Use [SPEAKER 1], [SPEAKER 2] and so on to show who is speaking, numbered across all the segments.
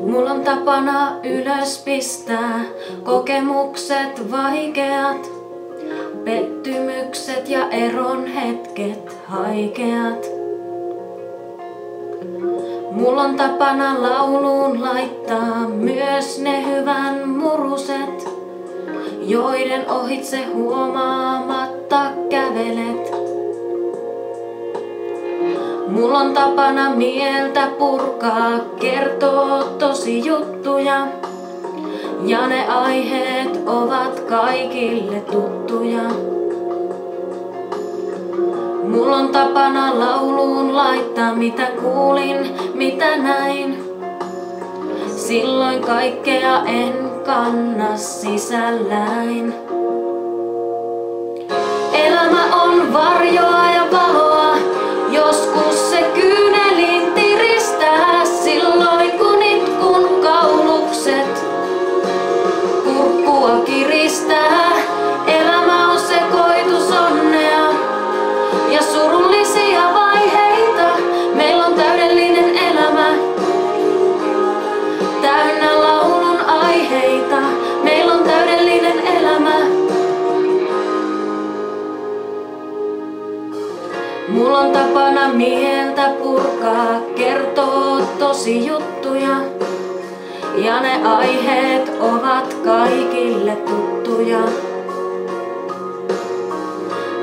[SPEAKER 1] Mulla on tapana ylös pistää kokemukset vaikeat, pettymykset ja eron hetket haikeat. Mulla on tapana lauluun laittaa myös ne hyvän muruset, joiden ohitse huomaamatta kävelet. Mulla on tapana mieltä purkaa, kertoo tosi juttuja, ja ne aiheet ovat kaikille tuttuja. Mulla on tapana lauluun laittaa mitä kuulin, mitä näin. Silloin kaikkea en kanna sisälläin. Elämä on varjoa ja valoa, joskus se kyynelin tiristää. Silloin kun itkun kaulukset kurkkua kiristää. Elämä on sekoitus onnea ja surullisia vaiheita. Meillä on täydellinen elämä, täynnä laulun aiheita. Meillä on täydellinen elämä. Mulla on tapana mieltä purkaa, kertoo tosi juttuja, ja ne aiheet ovat kaikille tuttuja.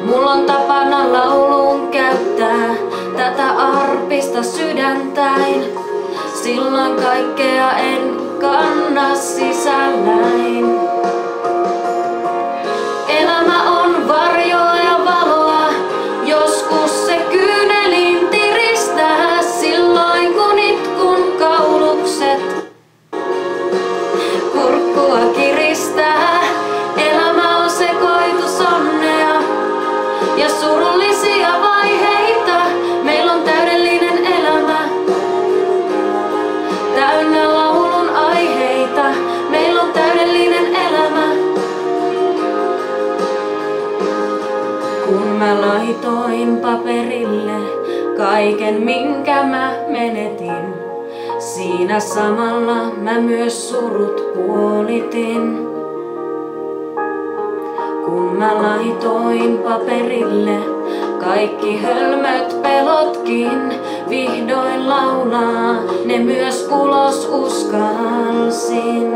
[SPEAKER 1] Mulla on tapana lauluun käyttää tätä arpista sydäntäin. Silloin kaikkea en kanna sisälläin. Elämä on varjoa ja valoa, joskus se kyynelin tiristää. Silloin kun itkun kaulukset kurkkua kiristää. Elämä on sekoitus onnea ja surullisia vaiheita. Meillä on täydellinen elämä, täynnä laulun aiheita. Meillä on täydellinen elämä. Kun mä laitoin paperille kaiken minkä mä menetin, siinä samalla mä myös surut puolitin. Kun mä laitoin paperille kaikki hölmöt pelotkin, vihdoin laulaa ne myös ulos uskalsin.